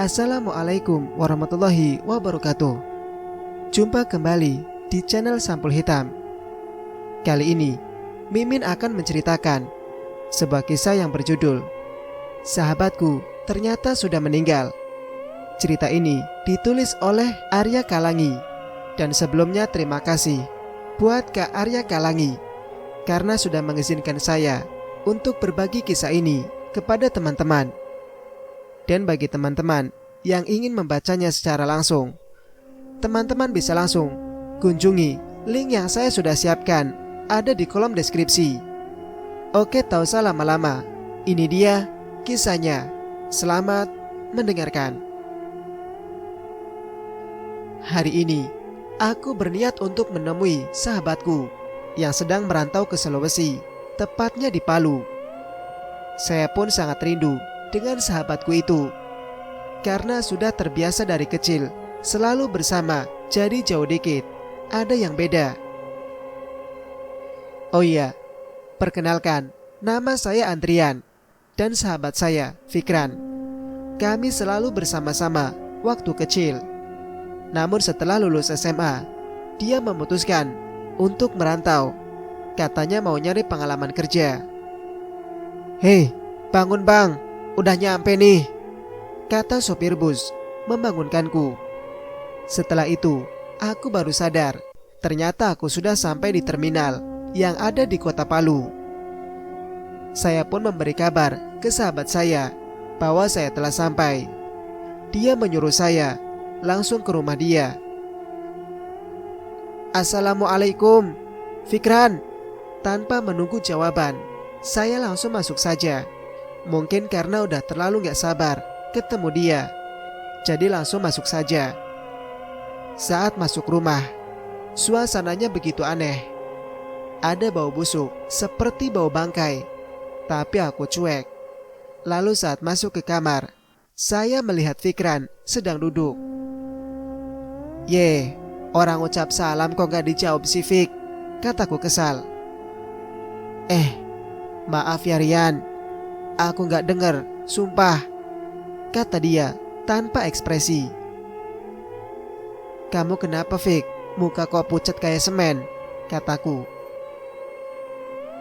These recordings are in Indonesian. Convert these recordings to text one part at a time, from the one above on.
Assalamualaikum warahmatullahi wabarakatuh. Jumpa kembali di channel Sampul Hitam. Kali ini Mimin akan menceritakan sebuah kisah yang berjudul Sahabatku Ternyata Sudah Meninggal. Cerita ini ditulis oleh Arya Kalangi. Dan sebelumnya terima kasih buat Kak Arya Kalangi karena sudah mengizinkan saya untuk berbagi kisah ini kepada teman-teman. Dan bagi teman-teman yang ingin membacanya secara langsung, teman-teman bisa langsung kunjungi link yang saya sudah siapkan, ada di kolom deskripsi. Oke, tak usah lama-lama, ini dia kisahnya. Selamat mendengarkan. Hari ini aku berniat untuk menemui sahabatku yang sedang merantau ke Sulawesi, tepatnya di Palu. Saya pun sangat rindu dengan sahabatku itu, karena sudah terbiasa dari kecil selalu bersama, jadi jauh dikit ada yang beda. Oh iya, perkenalkan, nama saya Andrian dan sahabat saya Fikran. Kami selalu bersama-sama waktu kecil. Namun setelah lulus SMA, dia memutuskan untuk merantau. Katanya mau nyari pengalaman kerja. "Hei, bangun bang, udah nyampe nih," kata sopir bus membangunkanku. Setelah itu, aku baru sadar ternyata aku sudah sampai di terminal yang ada di kota Palu. Saya pun memberi kabar ke sahabat saya bahwa saya telah sampai. Dia menyuruh saya langsung ke rumah dia. "Assalamualaikum, Fikran." Tanpa menunggu jawaban, saya langsung masuk saja. Mungkin karena udah terlalu gak sabar ketemu dia, jadi langsung masuk saja. Saat masuk rumah, suasananya begitu aneh. Ada bau busuk seperti bau bangkai, tapi aku cuek. Lalu saat masuk ke kamar, saya melihat Fikran sedang duduk. "Ye, orang ucap salam kok gak dijawab sih Fik?" kataku kesal. Maaf ya Rian, aku gak denger, sumpah," kata dia tanpa ekspresi. "Kamu kenapa Fik? Muka kok pucat kayak semen," kataku.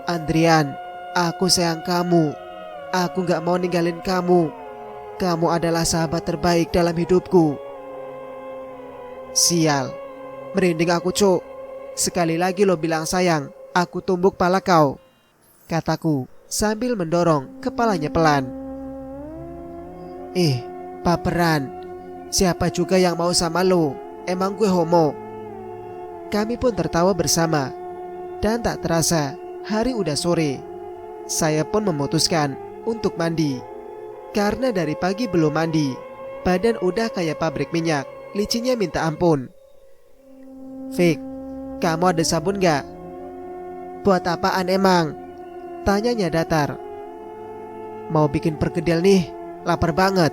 "Andrian, aku sayang kamu. Aku gak mau ninggalin kamu. Kamu adalah sahabat terbaik dalam hidupku." "Sial, merinding aku cuk. Sekali lagi lo bilang sayang, aku tumbuk pala kau," kataku sambil mendorong kepalanya pelan. Paperan. Siapa juga yang mau sama lo? Emang gue homo?" Kami pun tertawa bersama. Dan tak terasa hari udah sore. Saya pun memutuskan untuk mandi. Karena dari pagi belum mandi, badan udah kayak pabrik minyak, licinnya minta ampun. "Fik, kamu ada sabun gak?" "Buat apaan emang?" tanyanya datar. "Mau bikin perkedel nih, lapar banget."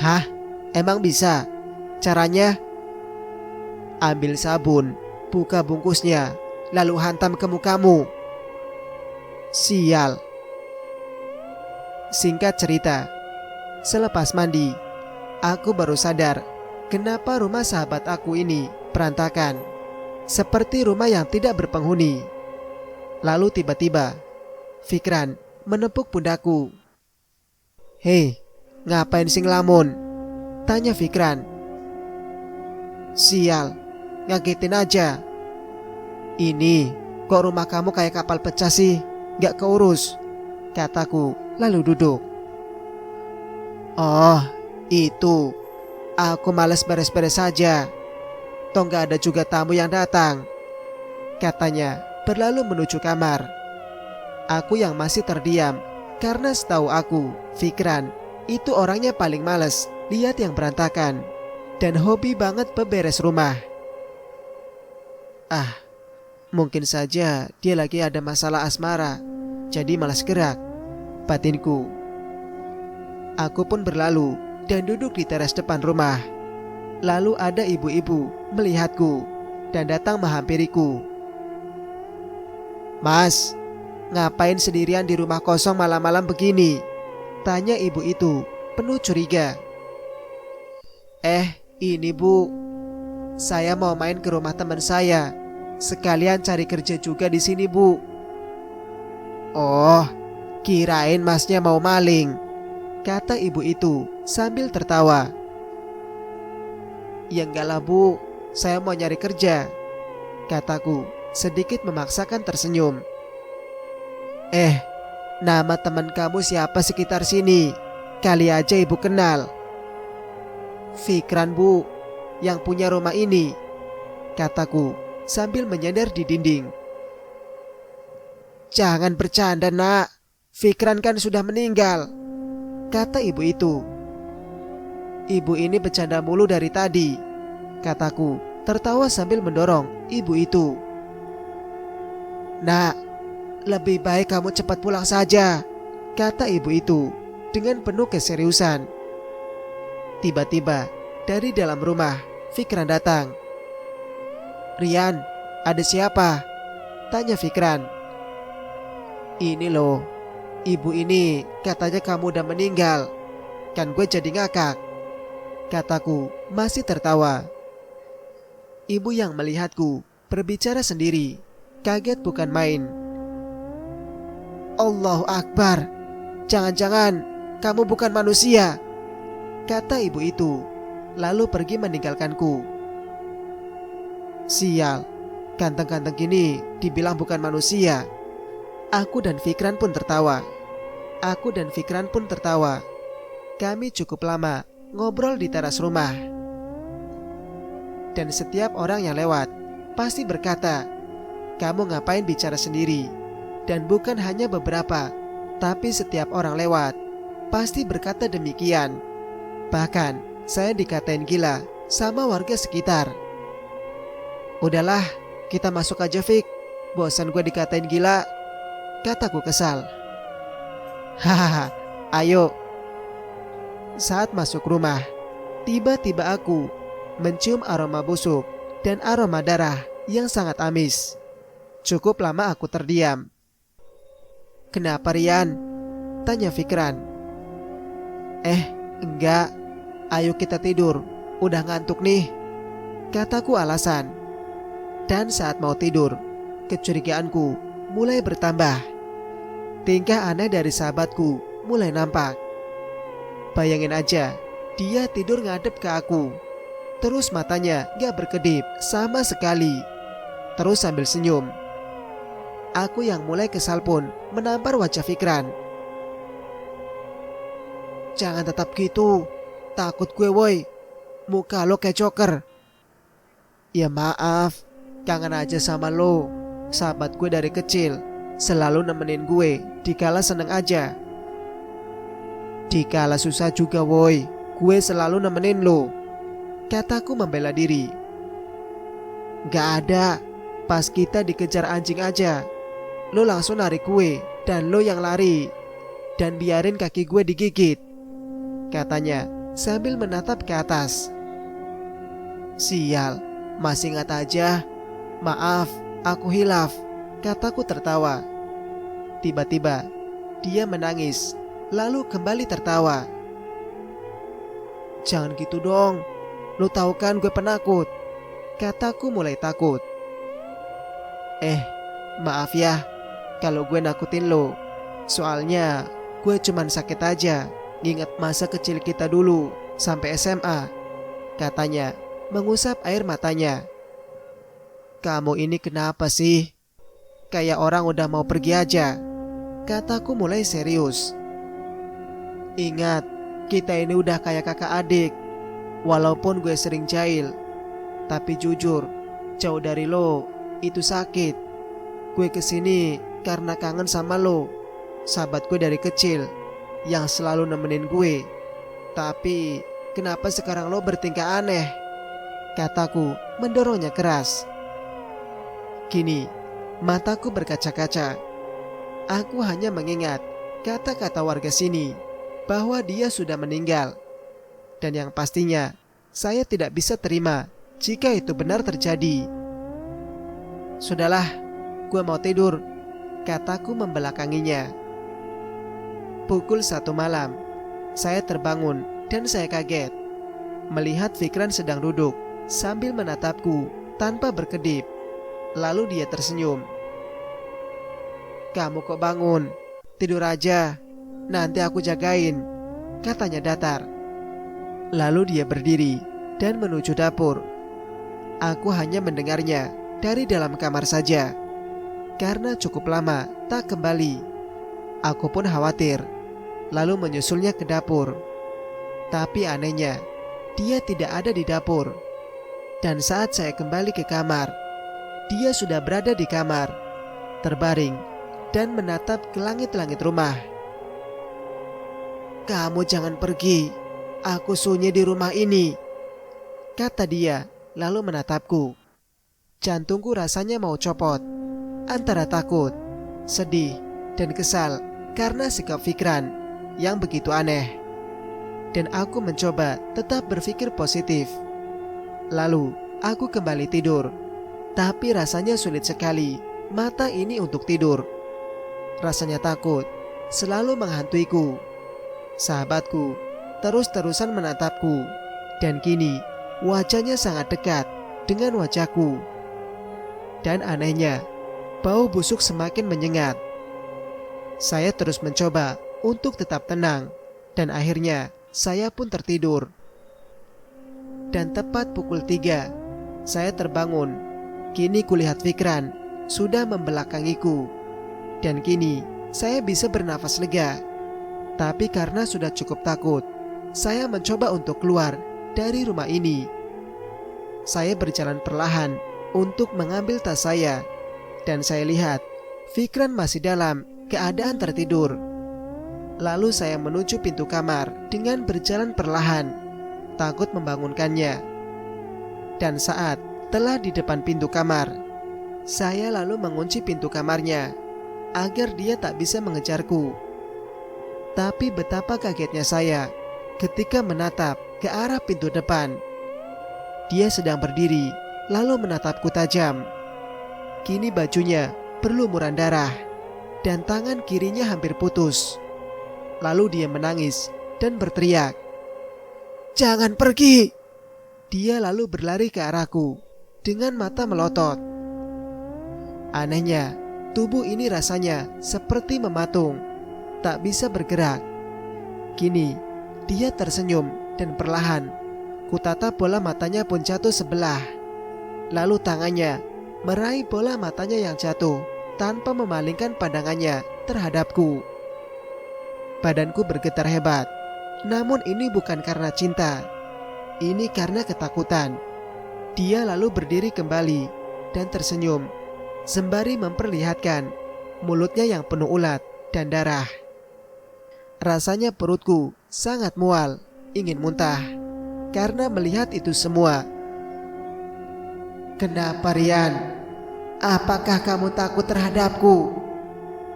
"Hah? Emang bisa? Caranya?" "Ambil sabun, buka bungkusnya, lalu hantam ke mukamu." Sial. Singkat cerita, selepas mandi, aku baru sadar kenapa rumah sahabat aku ini berantakan, seperti rumah yang tidak berpenghuni. Lalu tiba-tiba Fikran menepuk pundakku. "Hei, ngapain sing lamun?" tanya Fikran. "Sial, ngagetin aja. Ini kok rumah kamu kayak kapal pecah sih, gak keurus," kataku lalu duduk. "Oh, itu. Aku malas beres-beres saja. Toh gak ada juga tamu yang datang," katanya berlalu menuju kamar. Aku yang masih terdiam, karena setahu aku, Fikran itu orangnya paling males lihat yang berantakan dan hobi banget beberes rumah. Mungkin saja dia lagi ada masalah asmara, jadi malas gerak, batinku. Aku pun berlalu dan duduk di teras depan rumah. Lalu ada ibu-ibu melihatku dan datang menghampiriku. "Mas, ngapain sendirian di rumah kosong malam-malam begini?" tanya ibu itu penuh curiga. Ini bu, saya mau main ke rumah teman saya. Sekalian cari kerja juga di sini bu." "Oh, kirain masnya mau maling," kata ibu itu sambil tertawa. "Ya enggak lah bu, saya mau nyari kerja," kataku sedikit memaksakan tersenyum. Nama teman kamu siapa sekitar sini? Kali aja ibu kenal." "Fikran bu, yang punya rumah ini," kataku sambil menyender di dinding. "Jangan bercanda nak, Fikran kan sudah meninggal," kata ibu itu. "Ibu ini bercanda mulu dari tadi," kataku tertawa sambil mendorong ibu itu. "Nak, lebih baik kamu cepat pulang saja," kata ibu itu dengan penuh keseriusan. Tiba-tiba dari dalam rumah Fikran datang. "Rian, ada siapa?" tanya Fikran. "Ini loh, ibu ini katanya kamu udah meninggal. Kan gue jadi ngakak," kataku masih tertawa. Ibu yang melihatku berbicara sendiri kaget bukan main. "Allahu Akbar, jangan-jangan kamu bukan manusia," kata ibu itu, lalu pergi meninggalkanku. Sial, ganteng-ganteng gini dibilang bukan manusia. Aku dan Fikran pun tertawa. Kami cukup lama ngobrol di teras rumah. Dan setiap orang yang lewat pasti berkata, "Kamu ngapain bicara sendiri?" Dan bukan hanya beberapa, tapi setiap orang lewat pasti berkata demikian. Bahkan saya dikatain gila sama warga sekitar. "Udahlah, kita masuk aja Fik, bosan gue dikatain gila," kataku kesal. "Hahaha, ayo." Saat masuk rumah, tiba-tiba aku mencium aroma busuk dan aroma darah yang sangat amis. Cukup lama aku terdiam. "Kenapa Rian?" tanya Fikran. Enggak, ayo kita tidur, udah ngantuk nih," kataku alasan. Dan saat mau tidur, kecurigaanku mulai bertambah. Tingkah aneh dari sahabatku mulai nampak. Bayangin aja, dia tidur ngadep ke aku, terus matanya gak berkedip sama sekali, terus sambil senyum. Aku yang mulai kesal pun menampar wajah Fikran. "Jangan tetap gitu, takut gue woi, muka lo kayak joker." "Ya maaf, kangen aja sama lo, sahabat gue dari kecil, selalu nemenin gue dikala seneng aja." "Dikala susah juga woi, gue selalu nemenin lo," kataku membela diri. "Gak ada, pas kita dikejar anjing aja, lo langsung narik gue dan lo yang lari, dan biarin kaki gue digigit," katanya sambil menatap ke atas. "Sial, masih ingat aja. Maaf, aku hilaf," kataku tertawa. Tiba-tiba dia menangis, lalu kembali tertawa. "Jangan gitu dong, lo tahu kan gue penakut," kataku mulai takut. Maaf ya kalau gue nakutin lo. Soalnya gue cuman sakit aja nginget masa kecil kita dulu sampai SMA," katanya mengusap air matanya. "Kamu ini kenapa sih? Kayak orang udah mau pergi aja," kataku mulai serius. "Ingat, kita ini udah kayak kakak adik. Walaupun gue sering jahil, tapi jujur, jauh dari lo itu sakit. Gue kesini karena kangen sama lo, sahabat gue dari kecil yang selalu nemenin gue. Tapi kenapa sekarang lo bertingkah aneh?" kataku mendorongnya keras. Kini Mataku berkaca-kaca. Aku hanya mengingat kata-kata warga sini bahwa dia sudah meninggal. Dan yang pastinya, saya tidak bisa terima jika itu benar terjadi. "Sudahlah, gue mau tidur," kataku membelakanginya. Pukul 1 malam, saya terbangun dan saya kaget melihat Fikran sedang duduk sambil menatapku tanpa berkedip. Lalu dia tersenyum. "Kamu kok bangun? Tidur aja, nanti aku jagain," katanya datar. Lalu dia berdiri dan menuju dapur. Aku hanya mendengarnya dari dalam kamar saja. Karena cukup lama tak kembali, aku pun khawatir, lalu menyusulnya ke dapur. Tapi anehnya, dia tidak ada di dapur. Dan saat saya kembali ke kamar, dia sudah berada di kamar, terbaring dan menatap ke langit-langit rumah. "Kamu jangan pergi, aku sunyi di rumah ini," kata dia, lalu menatapku. Jantungku rasanya mau copot, antara takut, sedih, dan kesal karena sikap Fikran yang begitu aneh. Dan aku mencoba tetap berpikir positif. Lalu aku kembali tidur. Tapi rasanya sulit sekali mata ini untuk tidur. Rasanya takut selalu menghantuiku. Sahabatku terus-terusan menatapku, dan kini wajahnya sangat dekat dengan wajahku. Dan anehnya, bau busuk semakin menyengat. Saya terus mencoba untuk tetap tenang, dan akhirnya saya pun tertidur. Dan tepat pukul 3, saya terbangun. Kini kulihat Fikran sudah membelakangiku, dan kini saya bisa bernafas lega. Tapi karena sudah cukup takut, saya mencoba untuk keluar dari rumah ini. Saya berjalan perlahan untuk mengambil tas saya, dan saya lihat Fikran masih dalam keadaan tertidur. Lalu saya menuju pintu kamar dengan berjalan perlahan, takut membangunkannya. Dan saat telah di depan pintu kamar, saya lalu mengunci pintu kamarnya agar dia tak bisa mengejarku. Tapi betapa kagetnya saya ketika menatap ke arah pintu depan. Dia sedang berdiri lalu menatapku tajam. Kini bajunya berlumuran darah dan tangan kirinya hampir putus. Lalu dia menangis dan berteriak, "Jangan pergi!" Dia lalu berlari ke arahku dengan mata melotot. Anehnya, tubuh ini rasanya seperti mematung, tak bisa bergerak. Kini dia tersenyum dan perlahan kutatap bola matanya pun jatuh sebelah. Lalu tangannya meraih bola matanya yang jatuh tanpa memalingkan pandangannya terhadapku. Badanku bergetar hebat, namun ini bukan karena cinta, ini karena ketakutan. Dia lalu berdiri kembali dan tersenyum, sembari memperlihatkan mulutnya yang penuh ulat dan darah. Rasanya perutku sangat mual, ingin muntah karena melihat itu semua. "Kenapa, Rian? Apakah kamu takut terhadapku?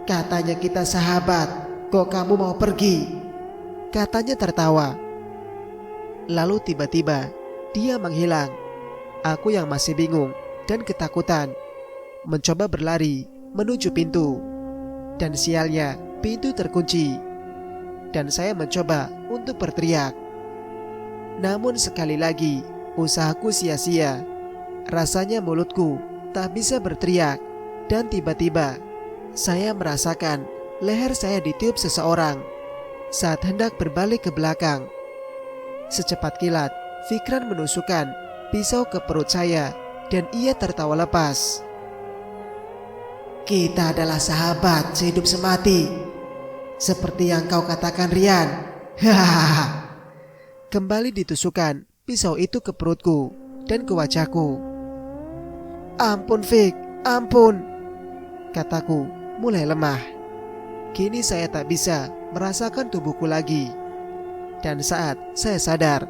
Katanya kita sahabat, kok kamu mau pergi?" Katanya tertawa. Lalu tiba-tiba dia menghilang. Aku yang masih bingung dan ketakutan mencoba berlari menuju pintu. Dan sialnya, pintu terkunci. Dan saya mencoba untuk berteriak. Namun sekali lagi usahaku sia-sia. Rasanya mulutku tak bisa berteriak. Dan tiba-tiba saya merasakan leher saya ditiup seseorang saat hendak berbalik ke belakang. Secepat kilat Fikran menusukkan pisau ke perut saya dan ia tertawa lepas. "Kita adalah sahabat sehidup semati, seperti yang kau katakan, Rian." Hahaha. Kembali ditusukkan pisau itu ke perutku dan ke wajahku. "Ampun Fik, ampun," kataku mulai lemah. Kini saya tak bisa merasakan tubuhku lagi. Dan saat saya sadar,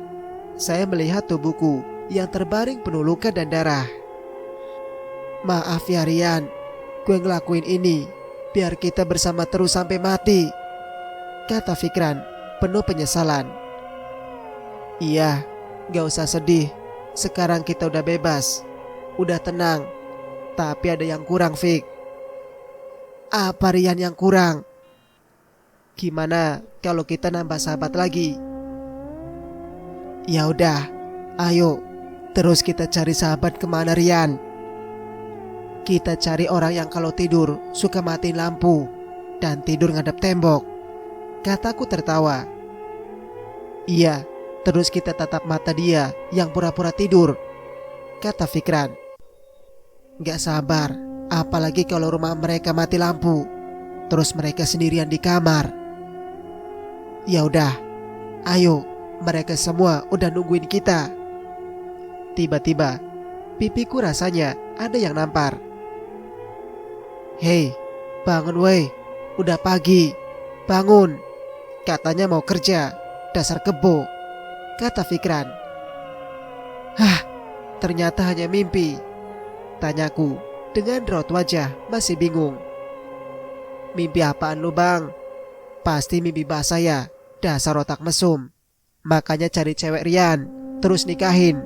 saya melihat tubuhku yang terbaring penuh luka dan darah. "Maaf ya Rian, gue ngelakuin ini biar kita bersama terus sampai mati, kata Fikran penuh penyesalan. Iya, gak usah sedih. Sekarang kita udah bebas, udah tenang. Tapi ada yang kurang, Fik. Apa Rian yang kurang? Gimana kalau kita nambah sahabat lagi? Ya udah, ayo terus kita cari sahabat kemana, Rian? Kita cari orang yang kalau tidur suka matiin lampu dan tidur ngadep tembok, kataku tertawa. Iya, terus kita tatap mata dia yang pura-pura tidur, kata Fikran. Gak sabar, apalagi kalau rumah mereka mati lampu, terus mereka sendirian di kamar. Ya udah, ayo, mereka semua udah nungguin kita. Tiba-tiba, pipiku rasanya ada yang nampar. Hei, bangun weh, udah pagi, bangun. Katanya mau kerja, dasar kebo, kata Fikran. Hah, ternyata hanya mimpi, tanyaku dengan raut wajah masih bingung. Mimpi apaan lu bang? Pasti mimpi basah ya, dasar otak mesum. Makanya cari cewek Rian, terus nikahin,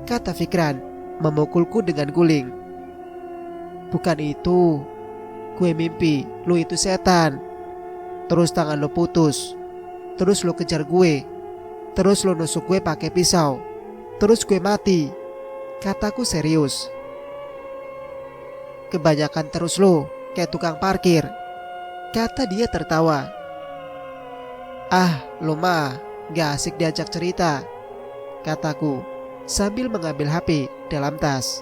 kata Fikran memukulku dengan guling. Bukan itu, gue mimpi lu itu setan. Terus tangan lu putus, terus lu kejar gue, terus lu nusuk gue pakai pisau, terus gue mati, kataku serius. Kebanyakan terus lu kayak tukang parkir, kata dia tertawa. Ah, lu mah gak asik diajak cerita, kataku sambil mengambil HP dalam tas.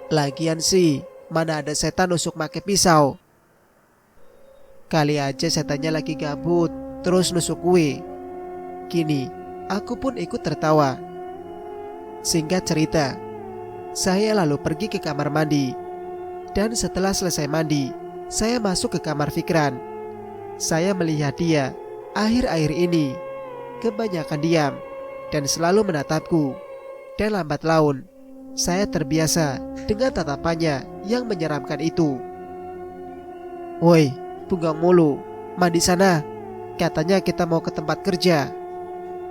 Lagian sih, mana ada setan nusuk pakai pisau. Kali aja setannya lagi gabut, terus nusuk gue. Kini, aku pun ikut tertawa. Singkat cerita, saya lalu pergi ke kamar mandi. Dan setelah selesai mandi, saya masuk ke kamar Fikran. Saya melihat dia akhir-akhir ini kebanyakan diam dan selalu menatapku. Dan lambat laun, saya terbiasa dengan tatapannya yang menyeramkan itu. Woi, punggang mulu, mandi sana. Katanya kita mau ke tempat kerja,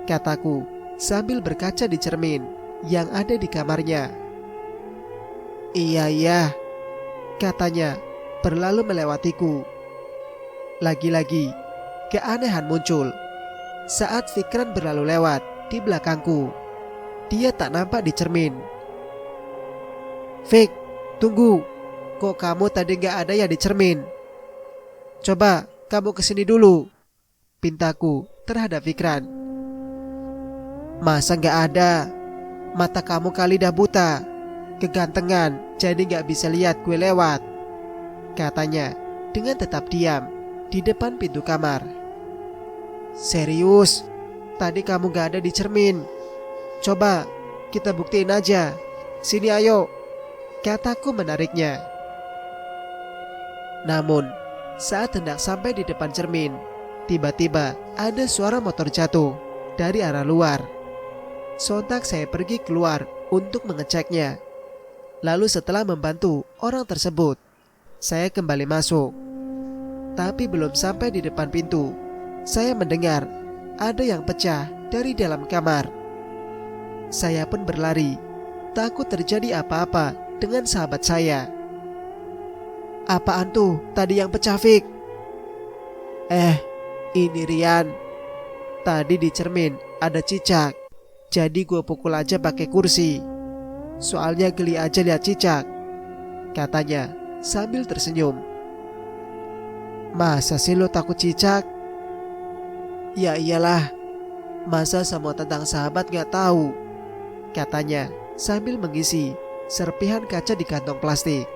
kataku sambil berkaca di cermin yang ada di kamarnya. Iya, katanya berlalu melewatiku. Lagi-lagi keanehan muncul saat Fikran berlalu lewat di belakangku. Dia tak nampak di cermin. Fik, tunggu. Kok kamu tadi gak ada ya di cermin? Coba kamu kesini dulu, pintaku terhadap Fikran. Masa gak ada? Mata kamu kali dah buta, kegantengan jadi gak bisa lihat gue lewat, katanya dengan tetap diam di depan pintu kamar. Serius, tadi kamu gak ada di cermin. Coba kita buktiin aja. Sini ayo, kataku menariknya. Namun saat hendak sampai di depan cermin, tiba-tiba ada suara motor jatuh dari arah luar. Sontak saya pergi keluar untuk mengeceknya. Lalu setelah membantu orang tersebut, saya kembali masuk. Tapi belum sampai di depan pintu, saya mendengar ada yang pecah dari dalam kamar. Saya pun berlari, takut terjadi apa-apa dengan sahabat saya. Apaan tuh tadi yang pecah, Fik? Ini Rian. Tadi di cermin ada cicak, jadi gue pukul aja pakai kursi. Soalnya geli aja lihat cicak, katanya sambil tersenyum. Masa sih lo takut cicak? Ya iyalah, masa semua tentang sahabat gak tahu, katanya sambil mengisi serpihan kaca di kantong plastik.